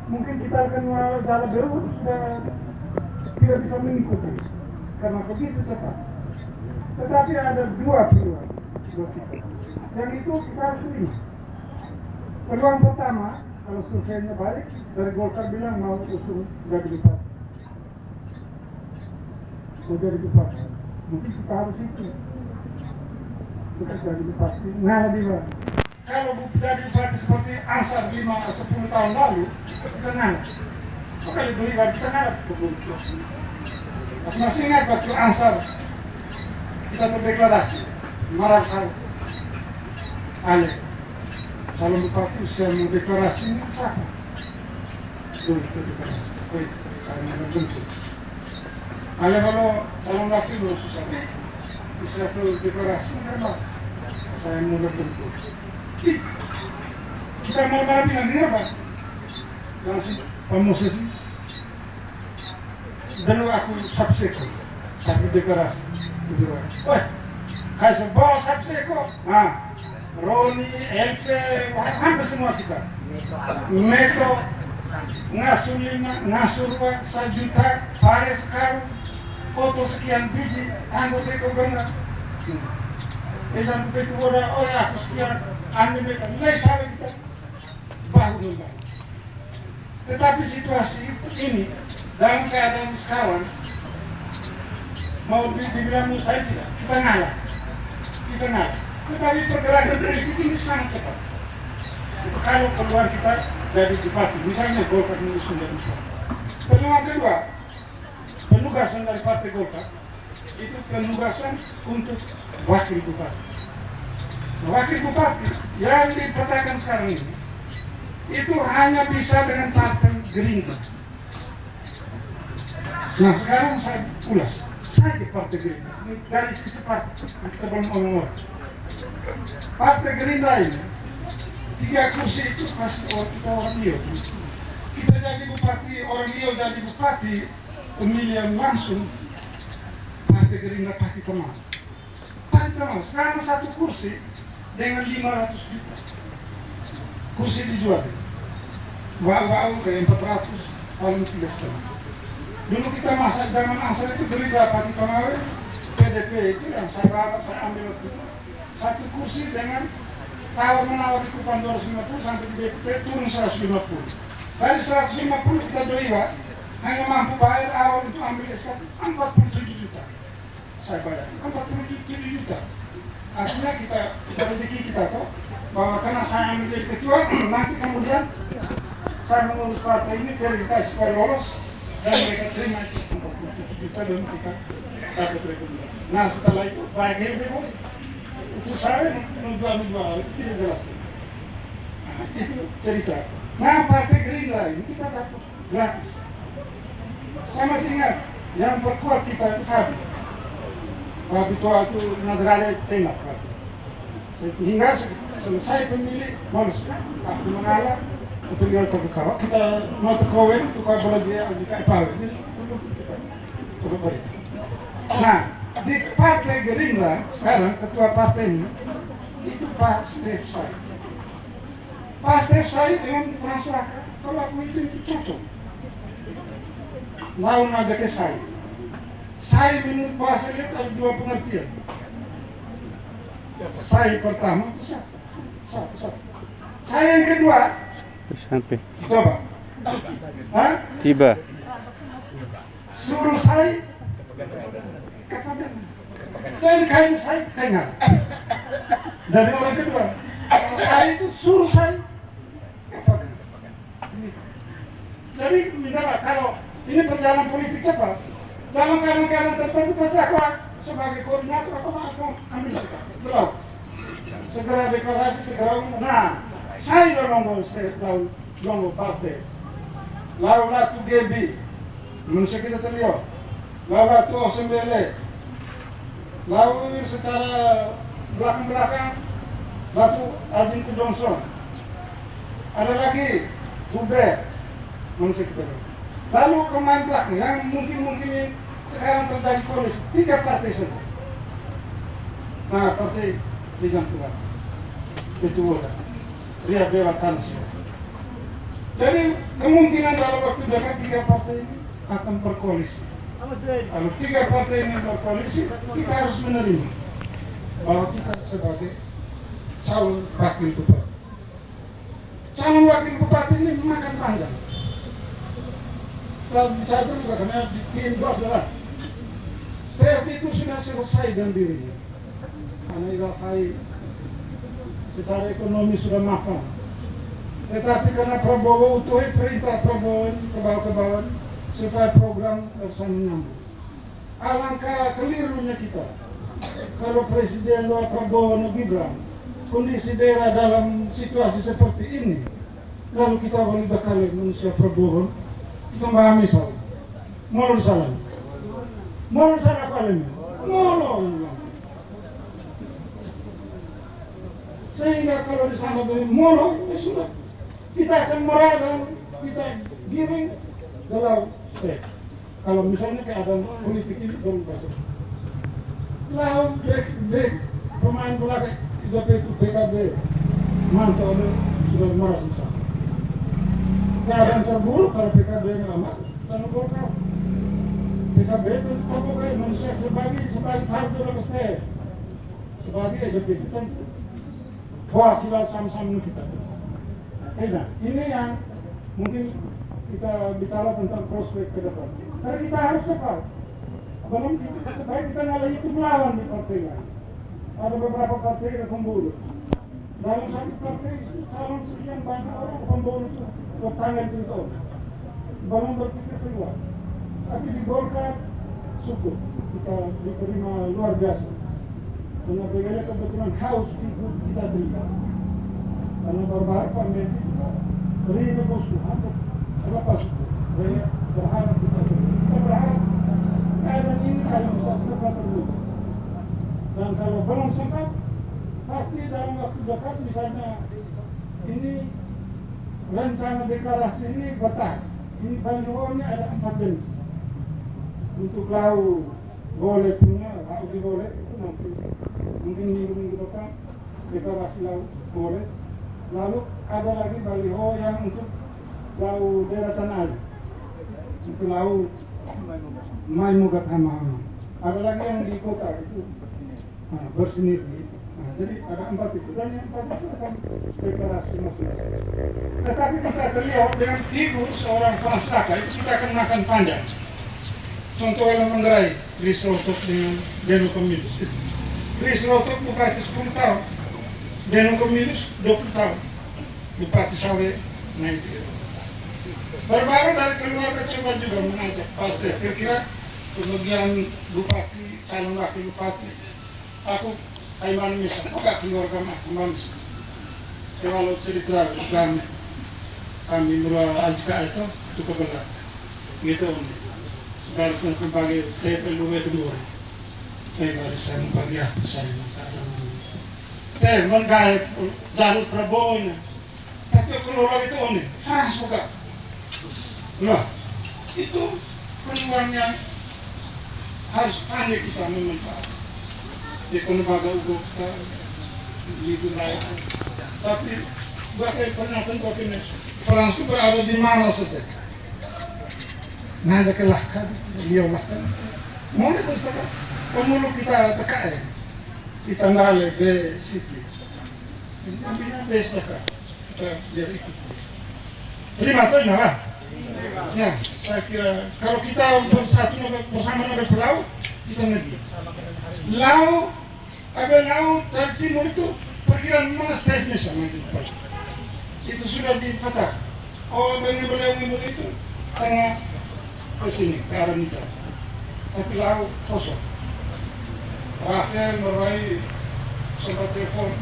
mungkin kita akan jalan berurut sudah tidak bisa mengikuti karena begitu cepat. Tetapi ada 2 peluang buat kita. Yang itu kita harus terima. Peluang pertama, kalau surveinya baik, dari Golkar bilang mau usung jadi bupati. Mau jadi bupati. Mungkin kita harus itu. Kita jadi bupati. Nah, lebih baik. Kalau jadi bupati seperti Ansar 5-10 tahun lalu, kita ngalah. Maka lebih baik kita ngalah. Aku masih ingat waktu Ansar kita berdeklarasi. Marah saya. Ale. Kalau bupati saya mau deklarasi ini siapa? Dulu itu deklarasi. Saya mau bentuk. Kalau calon wakil belum susah. Bisa tuh deklarasi karena saya mau bentuk. Kita mau bilang dia apa? Langsung pemosesi. Dulu aku subseko, satu deklarasi. Wah, kayak sebuah subseko. Nah. Roni, LP, hampir semua kita. Meto, ngasuh 5, ngasuh 2, 1 juta, Paris sekarang, foto sekian biji, anggota gubernur. Jangan begitu bodoh, oh ya aku sekian, mereka, mulai salah kita, bahu membahu. Tetapi situasi ini, dalam keadaan sekarang, mau dibilang mustahil tidak, kita ngalah. Tetapi pergerakan politik ini sangat cepat. Itu kalau keluar kita dari bupati, misalnya Golkar mengusung dari bupati. Yang kedua, penugasan dari Partai Golkar itu penugasan untuk wakil bupati. Wakil bupati yang dipetakan sekarang ini itu hanya bisa dengan Partai Gerindra. Nah sekarang saya ulas saja Partai Gerindra dari sisi partai, kita belum ngomong. Partai Gerindra ini 3 kursi itu pasti kita orang Riau. Kita jadi bupati, orang Riau jadi bupati, pemilihan langsung Partai Gerindra pasti teman. Pasti teman. Sekarang 1 kursi dengan 500 juta. Kursi dijual. Wow kayak 400 paling tidak setengah. Dulu kita masa zaman asal itu Gerindra Pati Konawe, PDP itu yang saya ambil waktu itu 1 kursi dengan tawar menawar itu kan 250 sampai di DPP turun 150. Dari 150 kita doiwa hanya mampu bayar awal itu ambil SK 47 juta. Saya bayar 47 juta. Artinya kita rezeki kita tahu bahwa karena saya ambil jadi ketua nanti kemudian saya mengurus partai ini verifikasi supaya lolos dan mereka terima itu 47 juta dan kita dapat rekomendasi. Nah setelah itu baik LBO itu saya menjual itu tidak jelas. Nah, itu cerita. Nah Partai Gerindra ini kita dapat gratis. Saya masih ingat yang perkuat kita itu habis. Waktu itu negara tengah. Hingga selesai pemilih bonus. Aku mengalah untuk lihat terbuka. Kita mau terkawin untuk kalau dia jika ipal. Jadi untuk beri. Nah di Partai Gerindra sekarang ketua partai ini itu Pak Stef Said. Pak Stef Said dengan masyarakat kalau aku itu cocok. Lawan aja ke saya. Saya menurut bahasa itu ada 2 pengertian. Saya pertama itu satu. Saya yang kedua. Sampai. Coba. Hah? Tiba. Suruh saya kepada dan kain saya dengar. Dari orang kedua. Saya itu suruh saya kepada. Jadi misalnya kalau ini perjalanan politik cepat. Dalam keadaan tertentu pasti aku sebagai koordinator aku akan ambil sikap. Belum. Segera deklarasi, segera umum. Nah, saya longo partai. Lalu latu GB, manusia kita terlihat. Lalu latu OSMBL. Lalu secara belakang latu Ajin Johnson. Ada lagi Hubert, manusia kita terlihat. Lalu pemain belakang yang mungkin sekarang terjadi koalisi 3 partai saja. Nah, partai Rizam Tuhan, Ketua, Ria Dewa Tansi. Jadi kemungkinan dalam waktu dekat 3 partai ini akan berkoalisi. Kalau 3 partai ini berkoalisi, kita harus menerima bahwa kita sebagai calon wakil bupati. Calon wakil bupati ini makan panjang. Kalau bicara juga karena bikin 12. Stef itu sudah selesai dengan dirinya. Karena ilahi secara ekonomi sudah makan. Tetapi karena Prabowo utuh perintah Prabowo ke bawah supaya program bersama menyambung. Alangkah kelirunya kita kalau Presiden Prabowo Gibran kondisi daerah dalam situasi seperti ini lalu kita boleh bekali manusia Prabowo kita memahami salah. Mau salah paling. Sehingga kalau di sana mono, ya sudah. Kita akan merah dan kita giring dalam step. Kalau misalnya keadaan politik ini berubah. Lalu back pemain bola itu PKB mantau sudah merah susah. Keadaan terburuk kalau PKB lama, tanpa Golkar. PKB itu terbuka manusia sebagai harga dalam step. Sebagai AJP kita. Wah, kita sama-sama kita. Nah, ini yang mungkin kita bicara tentang prospek ke depan. Karena kita harus cepat. Belum supaya kita nggak itu melawan di partai lain. Ada beberapa partai yang pemburu. Dalam satu partai calon sekian banyak orang pemburu itu bertanya itu. belum berpikir keluar. Tapi di Golkar syukur kita diterima luar biasa. Karena bagaimana kebetulan haus kita terima. Karena beberapa menit beri itu bosku, apa syukur. Saya berharap kita berharap keadaan ini kalau bisa cepat terwujud. Dan kalau belum sempat, pasti dalam waktu dekat misalnya ini rencana deklarasi ini batal. Ini Banyuwangi ada 4 jenis. Untuk lau boleh punya, lau boleh itu nanti mungkin minggu depan deklarasi lau boleh. Lalu ada lagi baliho yang untuk lau daratan air, untuk lau Mai Mugat Hama. Ada lagi yang di kota itu bersenir. Jadi ada 4 itu, dan yang 4 itu akan deklarasi masing-masing. Tetapi kita terlihat dengan figur seorang Franstaka itu kita akan makan panjang. Contoh yang menggerai Chris Rotok dengan Deno Komilus. Chris Rotok bupati 10 tahun, Deno Komilus 20 tahun, bupati Sawe naik. Baru-baru dari keluarga coba juga mengajak pasti kira-kira kemudian bupati, calon wakil bupati, aku Aiman misal, enggak keluarga manis. Kalau cerita kami mula Alcika itu kebelah, gitu. Sekarang kembali step luwe kedua. Saya saya bagi apa saya step menggai jalur Prabowo-nya. Tapi kalau itu nih, Frans buka. Nah, itu peluang yang harus pandai kita memanfaatkan. Di lembaga hukum kita di wilayah. Tapi pernyataan ini Frans itu berada di mana saja. Nada kelahkan, beliau lahkan. Mau itu saja. Pemuluh kita tekan, kita nale be situ. Kita besok kita biar ikut. Terima tuh lah. Ya, saya kira kalau kita untuk satu bersama dengan pelaut, kita negeri. Laut, ada laut dari timur itu perkiraan mengestai sama itu sudah dipatah. Oh, beliau itu karena ke sini, ke arah kita. Tapi laut kosong. Rafael meraih sempat telepon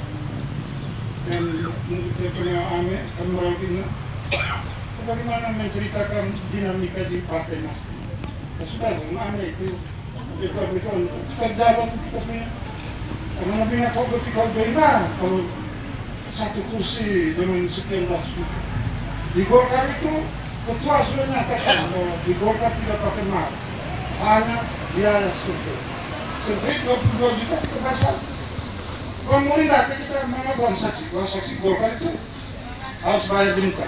dan menurut punya Ame dan meraih bagaimana menceritakan dinamika di partai Nasdem. Ya sudah, Ame itu kita jalan kita punya. Karena nabinya kau bagaimana kalau satu kursi dengan sekian ratus. Di Golkar itu ketua sudah nyatakan bahwa di Golkar tidak pakai mahal, hanya biaya survei. Survei 22 juta kita basah. Pemerintah kita mengajukan saksi Golkar itu harus bayar di muka.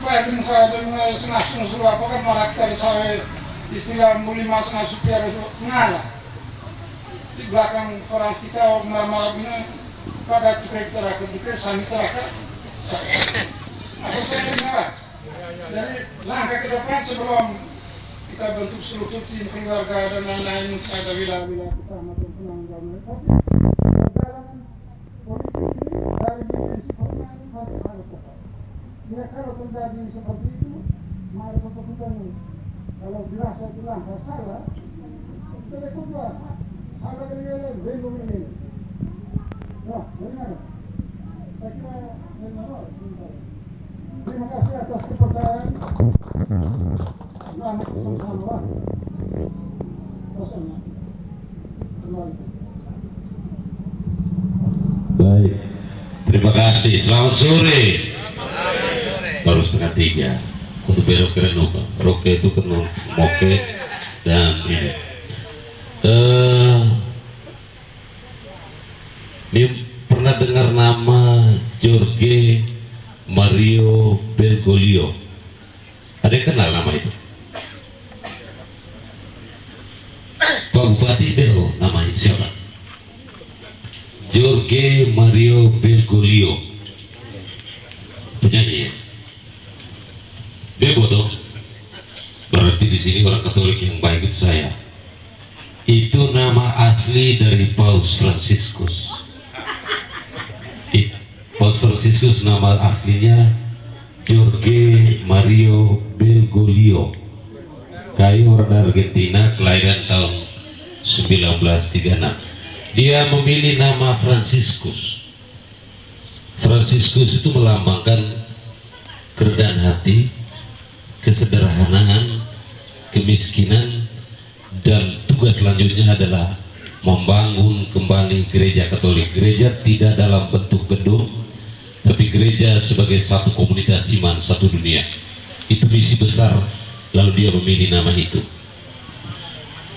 Bayar di muka dengan senasung suruh apa kan marah kita saya istilah mulima senasung piar itu ngalah. Di belakang Frans kita marah-marahnya pada kita terakhir dikira sami terakhir. Atau saya dengar. Jadi langkah ke depan sebelum kita bentuk struktur tim keluarga dan lain-lain ada wilayah-wilayah utama dan penanggungan. Tapi perjalanan politik ini dari prinsipnya ini harus sangat tepat. Ya kalau terjadi seperti itu, mari keputusan ini. Kalau dirasa itu langkah salah, kita lakukan. Salah kali-kali bingung ini. Nah, bagaimana? Saya kira benar. Terima kasih atas kepercayaan. Selamat bersama-sama. Kembali. Baik, terima kasih. Selamat sore. Baru 2:30. Untuk belok ke Renuka. Roke itu ke Moke dan ini. Ini pernah dengar nama Jorge Mario Bergoglio? Ada yang kenal nama itu? Pak Bupati Beo namanya siapa? Jorge Mario Bergoglio, penyanyi ya? Bebo dong. Berarti di sini orang Katolik yang baik itu saya. Itu nama asli dari Paus Franciscus. Paus Franciscus nama aslinya Jorge Mario Bergoglio, kayu orang Argentina, kelahiran tahun 1936. Dia memilih nama Franciscus. Franciscus itu melambangkan kerendahan hati, kesederhanaan, kemiskinan, dan tugas selanjutnya adalah membangun kembali gereja Katolik. Gereja tidak dalam bentuk gedung, tapi gereja sebagai satu komunitas iman, satu dunia. Itu misi besar, lalu dia memilih nama itu.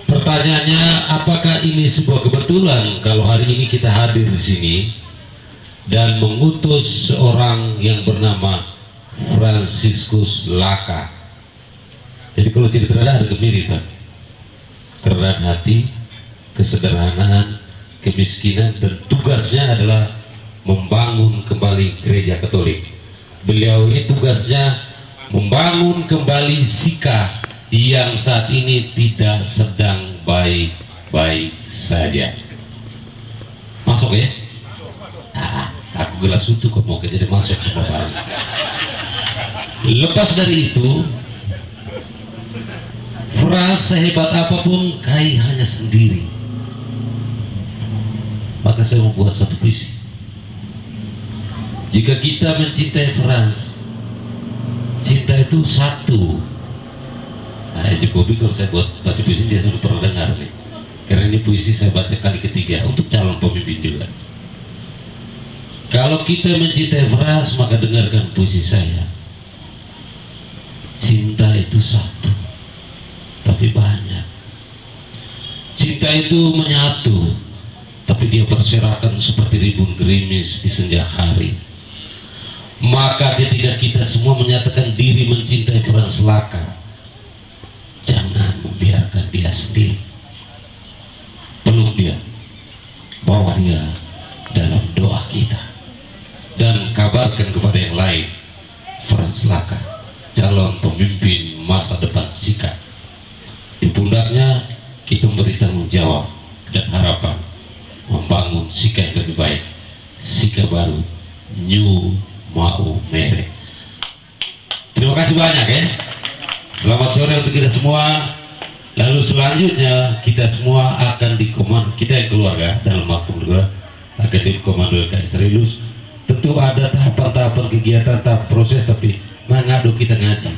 Pertanyaannya, apakah ini sebuah kebetulan kalau hari ini kita hadir di sini dan mengutus seorang yang bernama Franciscus Laka? Jadi kalau cerita ada kemiripan, kerendahan hati, kesederhanaan, kemiskinan, dan tugasnya adalah membangun kembali gereja Katolik. Beliau ini tugasnya membangun kembali Sika yang saat ini tidak sedang baik-baik saja. Masuk ya? Aku gelas itu kok mau jadi masuk semua barang. Lepas dari itu, Frans sehebat apapun Kai hanya sendiri. Maka saya membuat satu puisi. Jika kita mencintai Frans, cinta itu satu. Nah, Jokowi kalau saya buat baca puisi dia sudah pernah dengar nih. Karena ini puisi saya baca kali ketiga untuk calon pemimpin juga. Kalau kita mencintai Frans, maka dengarkan puisi saya. Cinta itu satu, tapi banyak. Cinta itu menyatu, tapi dia berserakan seperti ribuan gerimis di senja hari. Maka ketika kita semua menyatakan diri mencintai Frans Laka, jangan membiarkan dia sendiri. Peluk dia, bawa dia dalam doa kita, dan kabarkan kepada yang lain, Frans Laka, calon pemimpin masa depan Sika. Di pundaknya kita memberi tanggung jawab dan harapan membangun Sika yang lebih baik, Sika baru, New Mau Mere. Terima kasih banyak ya. Selamat sore untuk kita semua. Lalu selanjutnya kita semua akan kita yang keluarga dalam waktu berdua akan dikomando LKS Serius. Tentu ada tahapan-tahapan kegiatan, tahap proses, tapi mengadu kita ngaji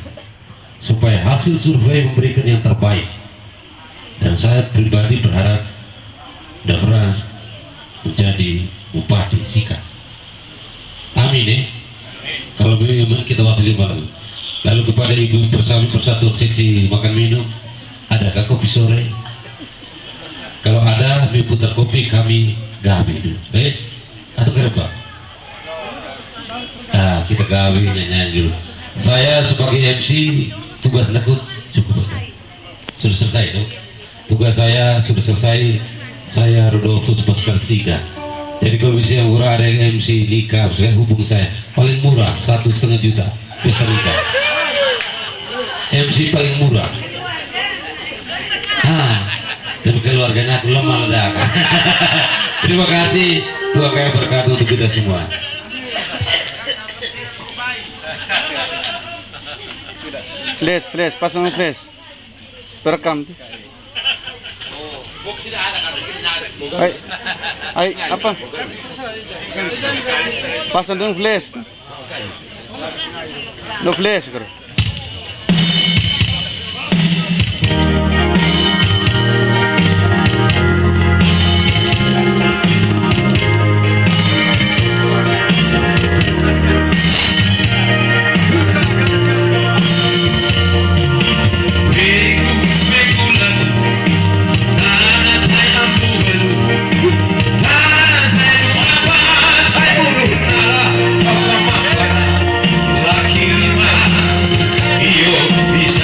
supaya hasil survei memberikan yang terbaik. Dan saya pribadi berharap Da Frans menjadi bupati Sika. Amin ya. Kalau memang kita wasili malam. Lalu kepada ibu persatuan seksi makan minum, adakah kopi sore? Kalau ada, kami putar kopi, kami gawe dulu. Atau kenapa? Kita gawe nyanyi dulu. Saya sebagai MC tugas aku cukup sudah selesai. So. Tugas saya sudah selesai. Saya Rodolfus Pascal 3. Jadi kalau misalnya murah ada yang MC nikah, saya hubungi saya. Paling murah 1,5 juta bisa nikah. MC paling murah. Dan keluarganya aku lemah ledak. Terima kasih. Tuhan kaya berkat untuk kita semua. Flash, pasang flash. Perekam. Ay, apa? Pasang dong flash. No flash, bro. Bisa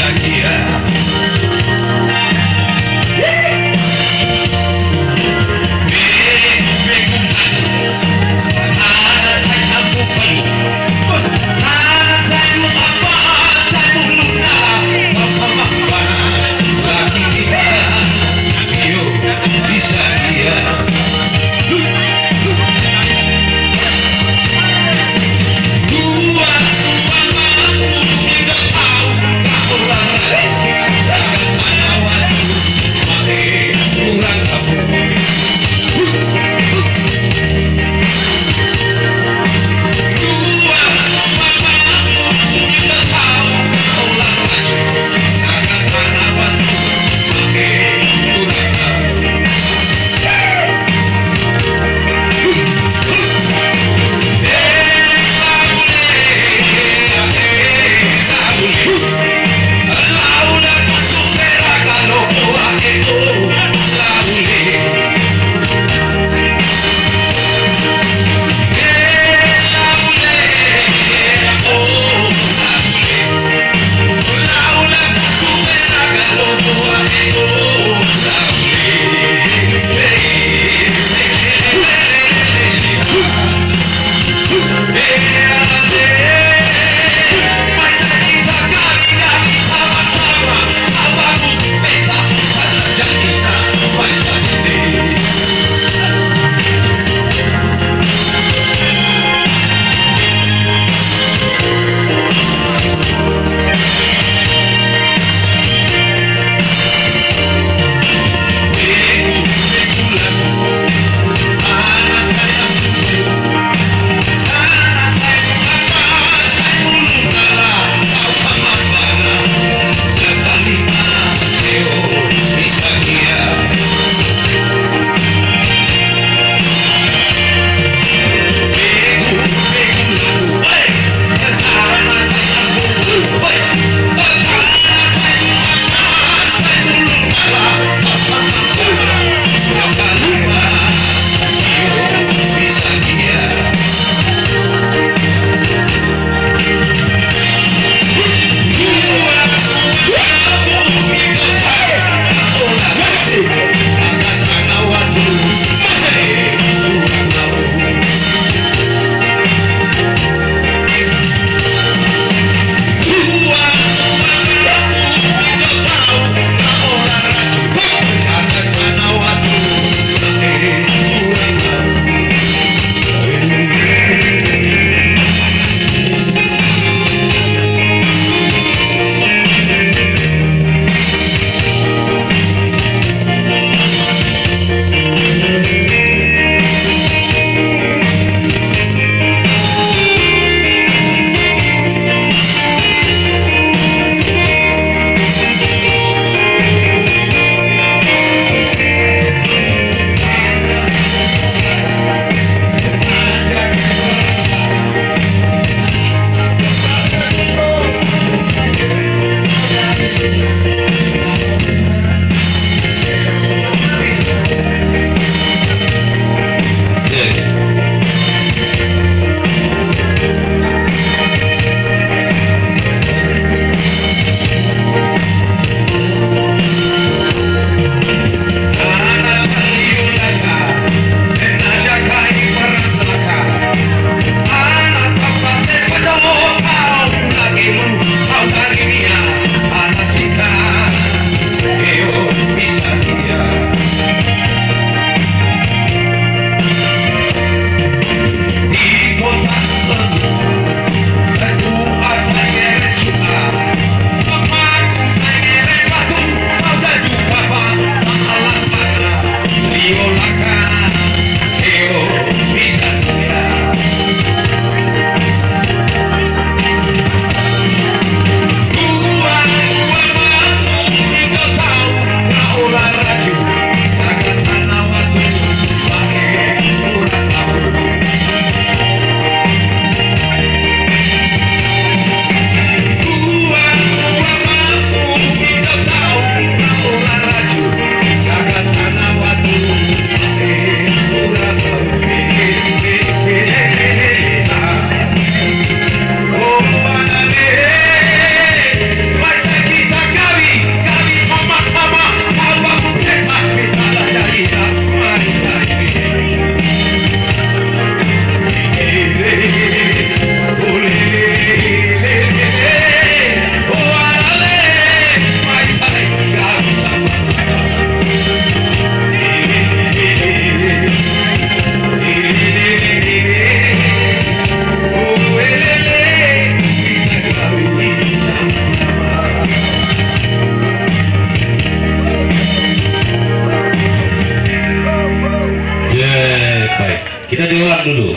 Kita diulang dulu.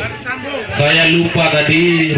Saya lupa tadi.